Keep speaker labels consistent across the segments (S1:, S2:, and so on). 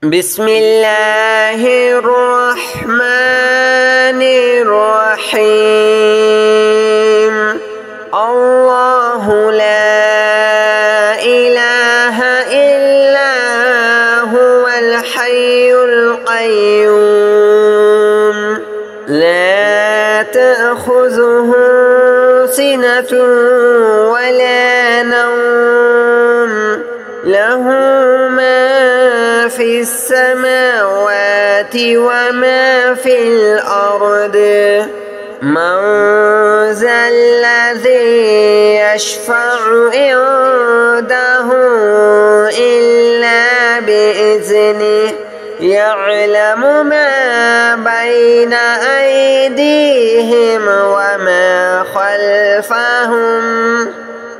S1: بسم الله الرحمن الرحيم. الله لا إله إلا هو الحي القيوم لا تأخذه سنة ولا نوم له ما في السماوات وما في الأرض من ذا الذي يشفع عنده إلا بإذنه يعلم ما بين أيديهم وما خلفهم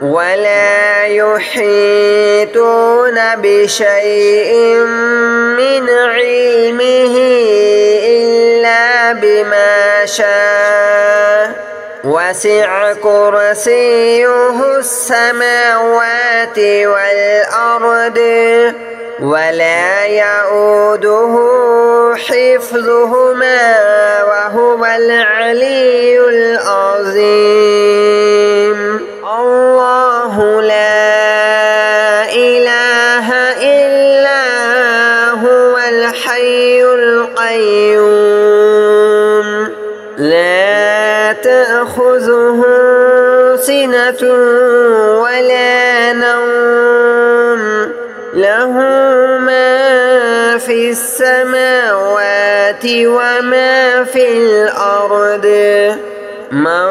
S1: ولا يحيطون بشيء من علمه إلا بما شاء وسع كرسيه السماوات والأرض ولا يؤوده حفظهما وهو العلي العظيم. الله لا إله إلا هو الحي القيوم لا تأخذه سنة ولا نوم له ما في السماوات وما في الأرض من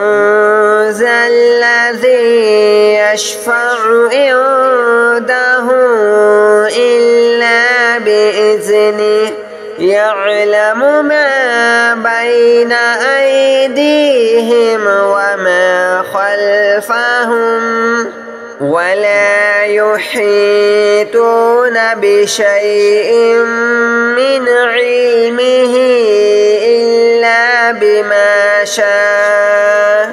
S1: ذا الذي يشفع عنده إلا بإذنه يعلم ما بين أيديهم وما خلفهم ولا يحيطون بشيء من علمه إلا بما شاء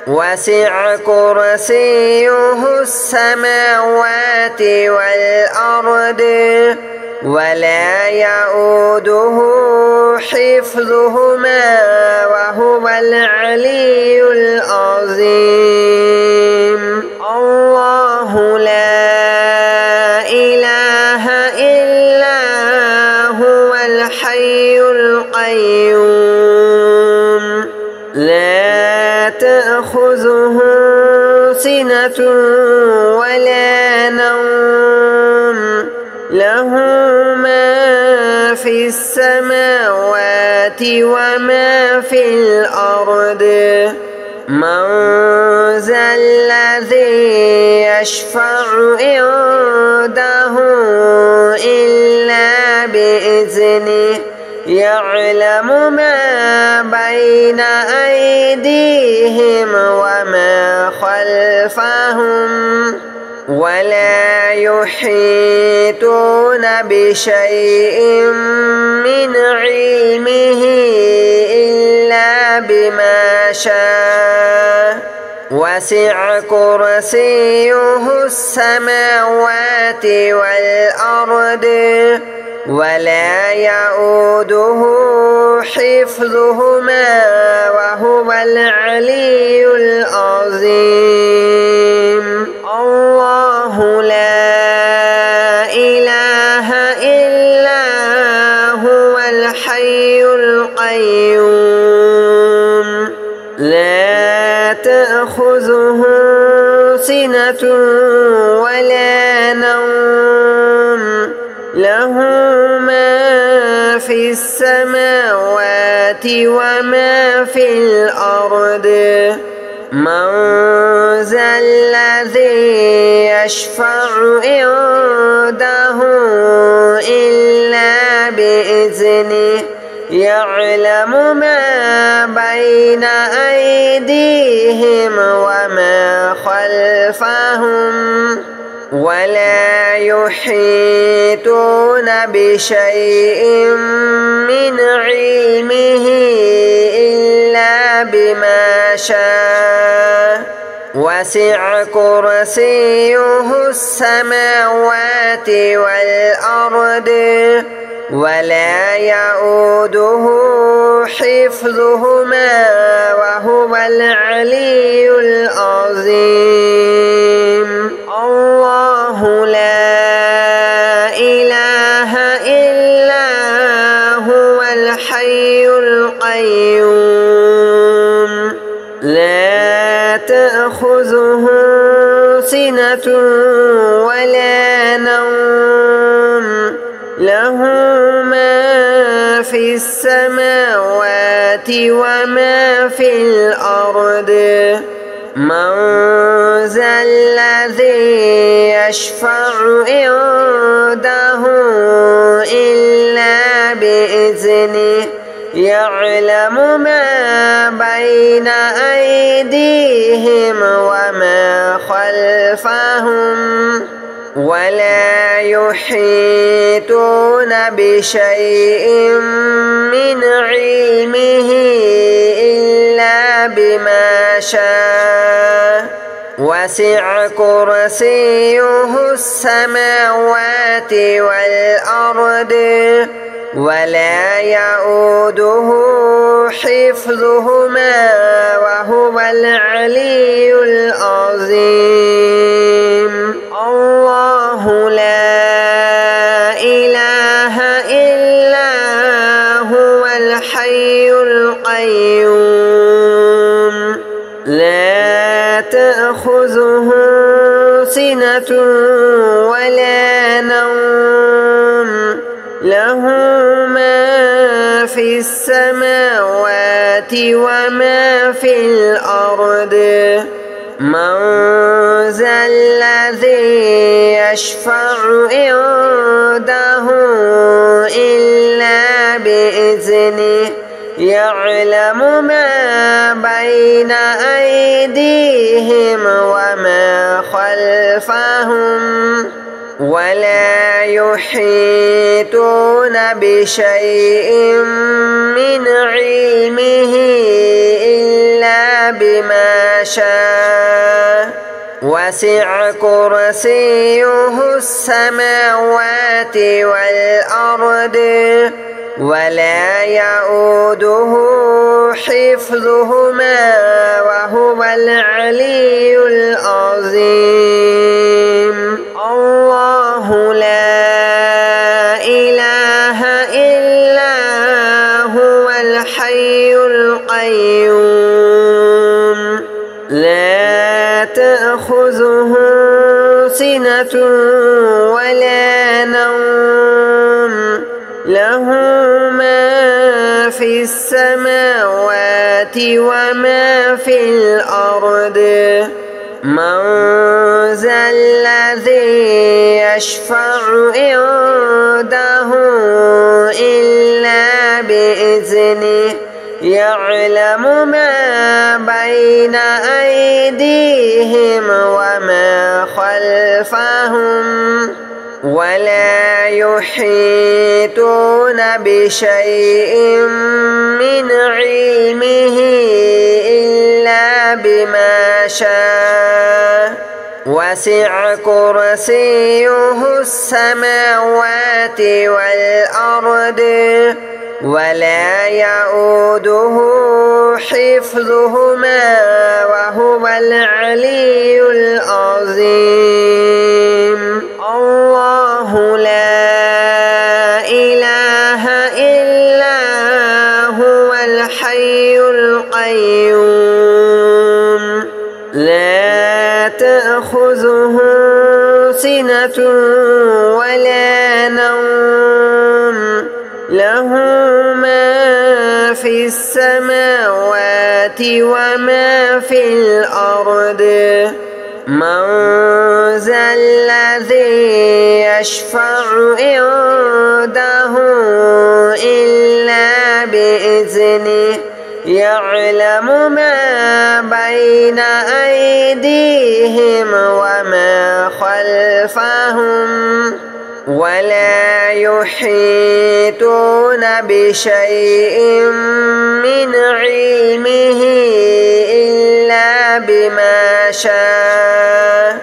S1: وسع كرسيه السماوات والأرض ولا يؤوده حفظهما وهو العلي العظيم. الله لا إله إلا هو الحي القيوم لا تأخذه سنة ولا نوم له ما في السماوات وما في الأرض من ذا الذي يشفع عنده إلا بإذنه يعلم ما بين أيديهم وما خلفهم ولا يحيطون بشيء من علمه إلا بما شاء وسع كرسيه السماوات والأرض ولا يؤوده حفظهما وهو العلي العظيم. الله لا إله إلا هو الحي القيوم لا تأخذه سنة ولا نوم له ما في السماوات وما في الأرض من ذا الذي يشفع عنده إلا بإذنه يعلم ما بين أيديهم وما خلفهم ولا يحيطون بشيء من علمه إلا بما شاء وسع كرسيه السماوات والأرض ولا يؤوده حفظهما وهو العلي العظيم. الله لا إله إلا هو الحي القيوم لا تأخذه سنة ولا نوم له ما في السماوات وما في الأرض من ذا الذي يشفع عنده إلا بإذنه يعلم ما بين أيديهم وما خلفهم ولا يحيطون بشيء من علمه إلا بما شاء وسع كرسيه السماوات والأرض ولا يؤوده حفظهما وهو العلي العظيم. الله لا إله إلا هو الحي القيوم لا تأخذه سنة ولا نوم له ما في السماوات وما في الأرض من ذا الذي يشفع عنده إلا بإذنه يعلم ما بين أيديهم وما خلفهم ولا يحيطون بشيء من علمه إلا بما شاء وسع كرسيه السماوات والأرض ولا يؤوده حفظهما وهو العلي العظيم. الله لا إله إلا هو الحي القيوم لا تأخذه سنة ولا نوم له ما في السماوات وما في الأرض من ذا الذي يشفع عنده إلا بإذنه يعلم ما بين أيديهم وما خلفهم ولا يحيطون بشيء من علمه إلا بما شاء وسع كرسيه السماوات والأرض ولا يؤوده حفظهما وهو العلي العظيم. الله لا إله إلا هو الحي القيوم لا تأخذه سنة ولا نوم له ما في السماوات وما في الأرض من ذا الذي يشفع عنده إلا بإذنه يعلم ما بين أيديهم وما خلفهم ولا يحيطون بشيء من علمه إلا بما شاء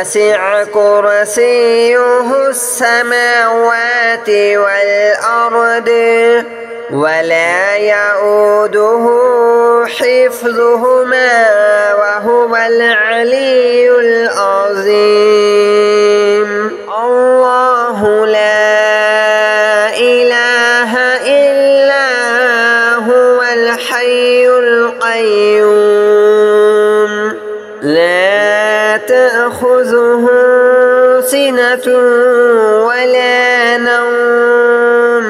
S1: وسع كرسيه السماوات والأرض ولا يؤوده حفظهما وهو العلي العظيم. الله لا إله إلا هو الحي القيوم لا تأخذه سنة ولا نوم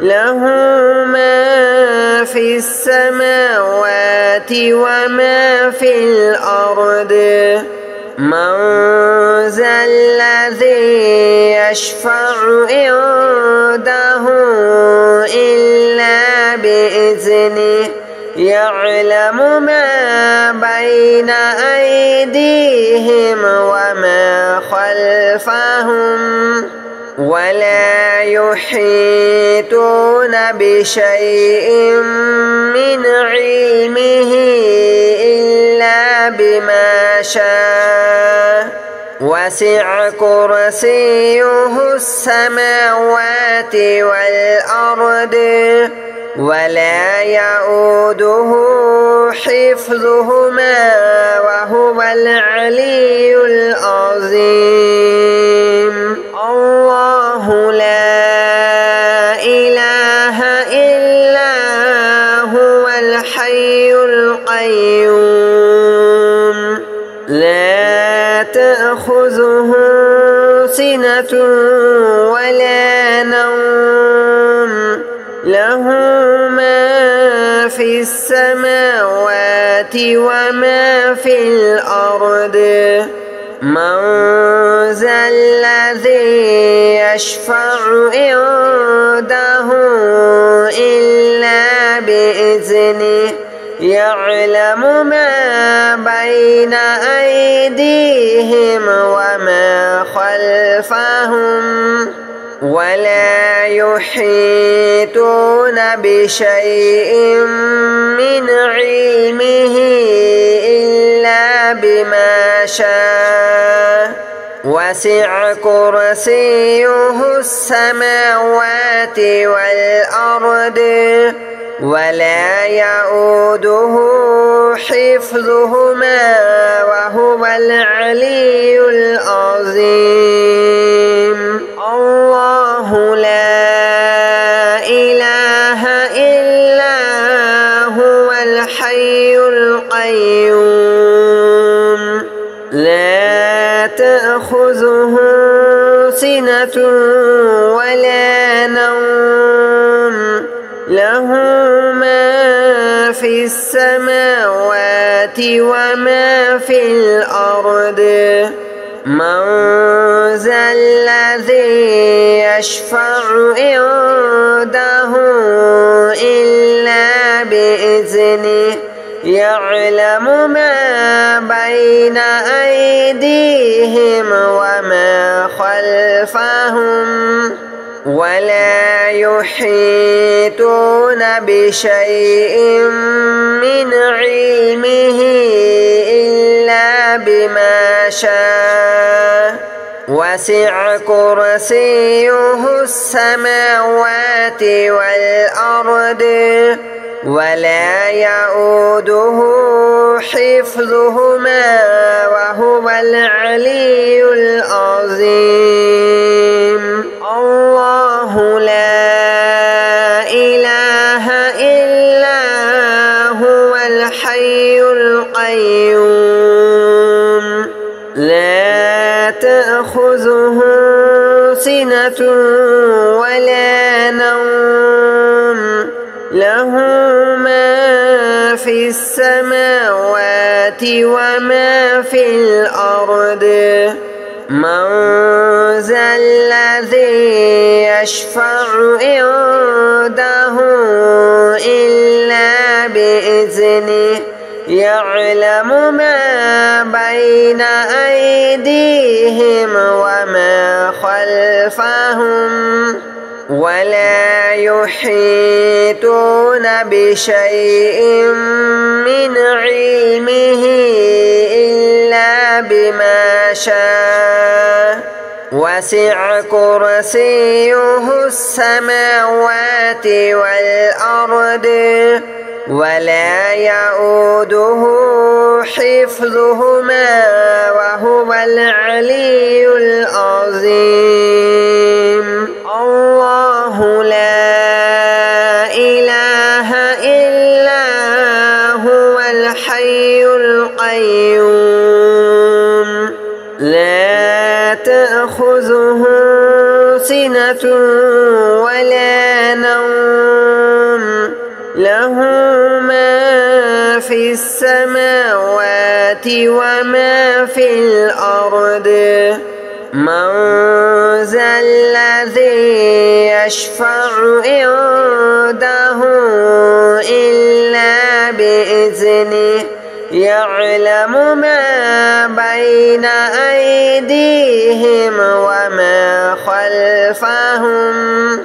S1: له ما في السماوات وما في الأرض. من ذا الذي يشفع عنده إلا بإذنه يعلم ما بين أيديهم وما خلفهم ولا يحيطون بشيء من علمه إلا بما شاء. وسع كرسيه السماوات والأرض ولا يؤوده حفظهما وهو العلي العظيم. الله لا إله إلا هو الحي القيوم لا تأخذه سنة ولا نوم له ما في السماوات وما في الأرض. من ذا الذي يشفع عنده إلا بإذنه يعلم ما بين أيديهم وما خلفهم ولا يحيطون بشيء من علمه إلا بما شاء. وسع كرسيه السماوات والأرض ولا يؤوده حفظهما وهو العلي العظيم. الله لا إله إلا هو الحي القيوم لا تأخذه سنة ولا نوم له ما في السماوات وما في الأرض. من ذا الذي يشفع عنده إلا بإذنه يعلم ما بين أيديهم وما خلفهم ولا يحيطون بشيء من علمه إلا بما شاء. وسع كرسيه السماوات والأرض ولا يؤوده حفظهما وهو العلي العظيم. الله لا إله إلا هو الحي القيوم لا تأخذه سنة ولا نوم له ما في السماوات وما في الأرض. من ذا الذي يشفع عنده إلا بإذنه يعلم ما بين أيديهم وما خلفهم ولا يحيطون بشيء من علمه إلا بما شاء وسع كرسيه السماوات والأرض ولا يؤوده حفظهما وهو العلي العظيم الله لا إله إلا هو الحي القيوم لا تأخذه سنة ولا نوم له ما في السماوات وما في الأرض من ذا الذي يشفع عنده إلا بإذنه يعلم ما بين أيديهم وما خلفهم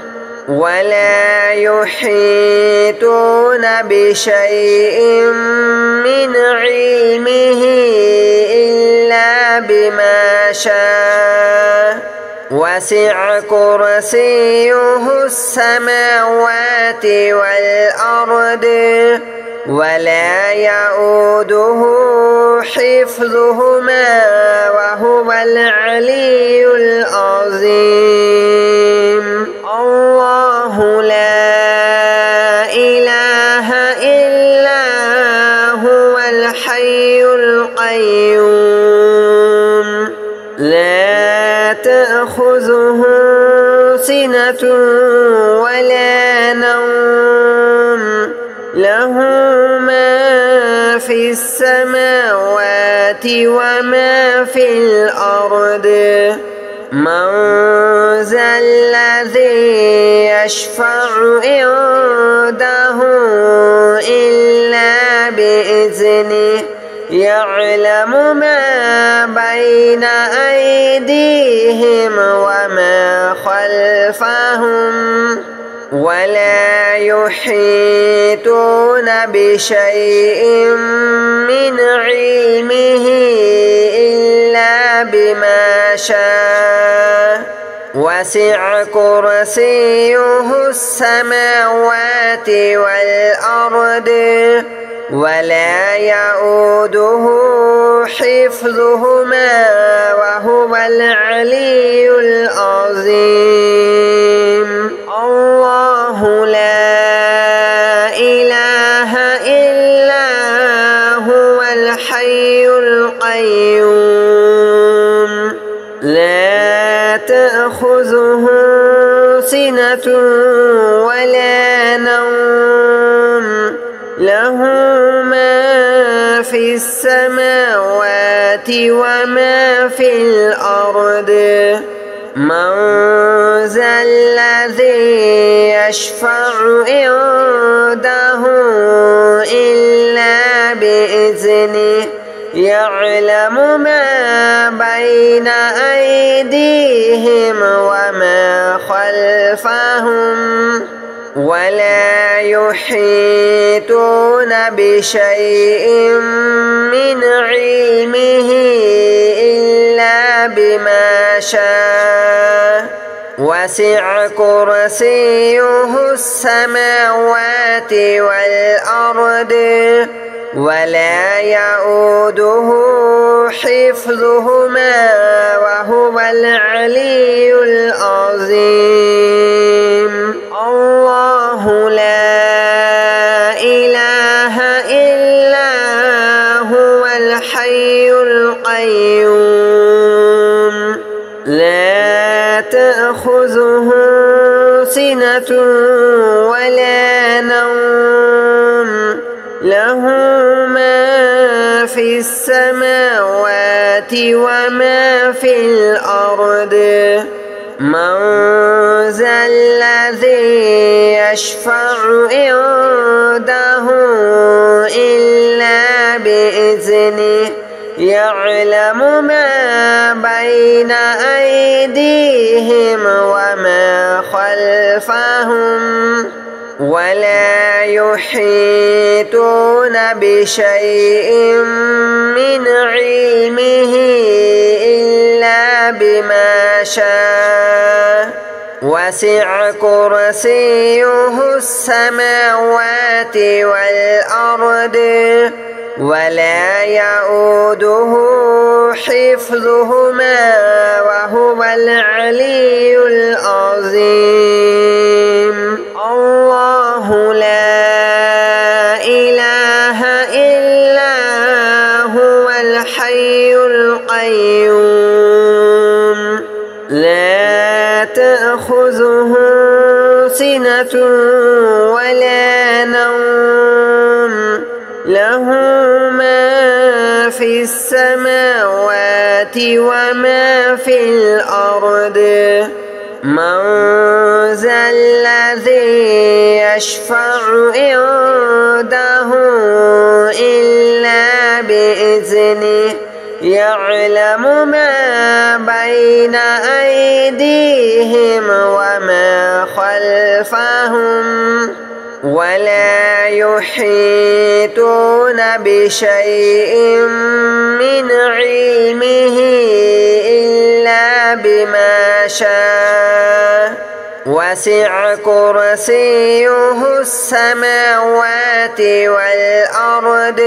S1: ولا يحيطون بشيء من علمه إلا بما شاء وسع كرسيه السماوات والأرض ولا يؤوده حفظهما وهو العلي العظيم الله لا إله إلا هو الحي القيوم لا تأخذه سنة ولا نوم له ما في السماوات وما في الأرض من ذا الذي يشفع عنده إلا بإذنه يعلم ما بين أيديهم وما خلفهم ولا يحيطون بشيء من علمه إلا بما شاء وسع كرسيه السماوات والأرض ولا يؤوده حفظهما وهو العلي العظيم الله لا إله إلا هو الحي القيوم لا تأخذه سنة ولا نوم له ما في السماوات وما في الأرض من ذا الذي يشفع عنده إلا بإذنه يعلم ما بين أيديهم وما خلفهم ولا يحيطون بشيء من علمه إلا بما شاء وسع كرسيه السماوات والأرض ولا يؤوده حفظهما وهو العلي العظيم الله لا إله إلا هو الحي القيوم لا تأخذه سنة ولا نوم له ما في السماوات وما في الأرض من ذا الذي يشفع عنده إلا بإذنه يعلم ما بين أيديهم وما خلفهم ولا يحيطون بشيء من علمه إلا بما شاء وسع كرسيه السماوات والأرض ولا يؤوده حفظهما وهو العلي العظيم الله لا إله إلا هو الحي القيوم لا تأخذه سنة ولا نوم له ما في السماوات وما في الأرض من ذا الذي يشفع عنده إلا بإذنه يعلم ما بين أيديهم وما خلفهم ولا يحيطون بشيء من علمه إلا بما شاء وسع كرسيه السماوات والأرض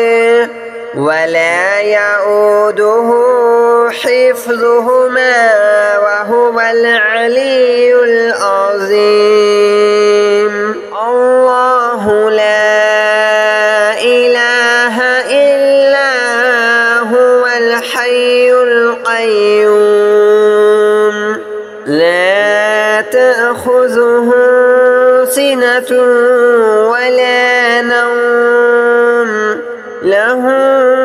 S1: ولا يؤوده حفظهما وهو العلي العظيم الله لا إله إلا هو الحي القيوم لا تأخذه سنة ولا نوم له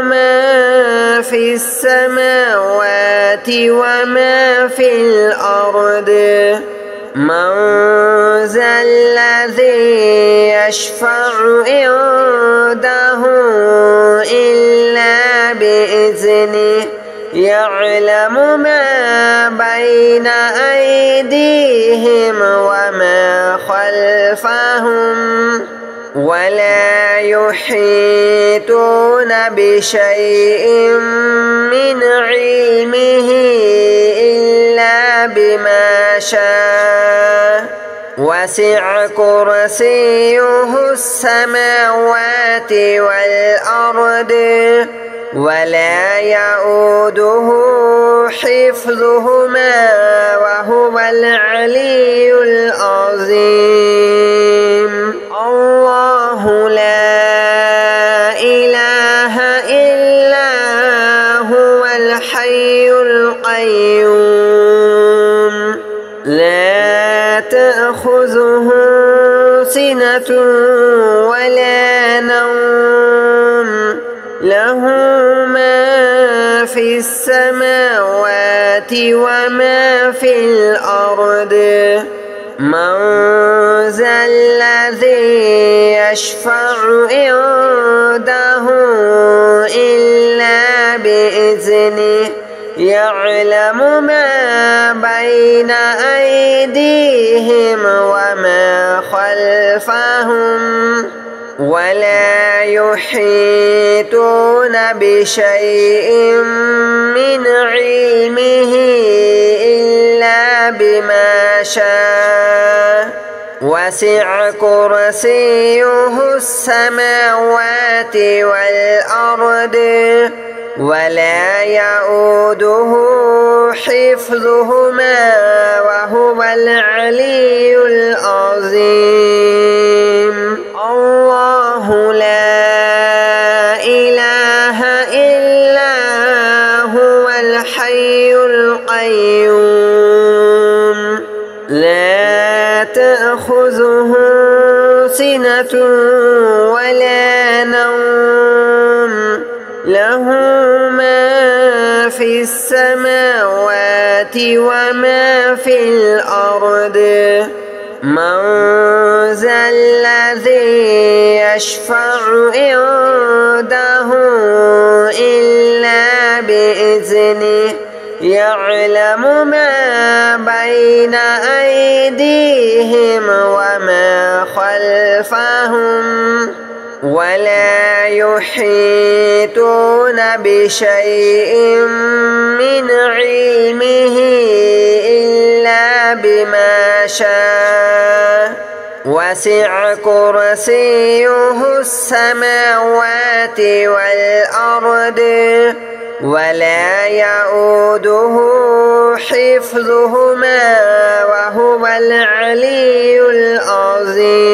S1: ما في السماوات وما في الأرض من ذا الذي يشفع عنده إلا بإذنه يعلم ما بين أيديهم وما خلفهم ولا يحيطون بشيء من علمه إلا بما شاء وسع كرسيه السماوات والأرض ولا يؤوده حفظهما وهو العلي العظيم الله لا إله إلا هو الحي القيوم لا تأخذه سنة ولا نوم له ما في السماوات وما في الأرض من ذا الذي يشفع عنده إلا بإذنه يعلم ما بين أيديهم وما خلفهم ولا يحيطون بشيء من علمه إلا بما شاء وسع كرسيه السماوات والأرض ولا يؤوده حفظهما وهو العلي العظيم الله لا إله إلا هو الحي القيوم لا تأخذه سنة ولا نوم له ما في السماوات وما في الأرض من ذا الذي يشفع عنده إلا بإذنه يعلم ما بين أيديهم وما خلفهم خلفهم ولا يحيطون بشيء من علمه إلا بما شاء وسع كرسيه السماوات والأرض ولا يؤوده حفظهما وهو العلي العظيم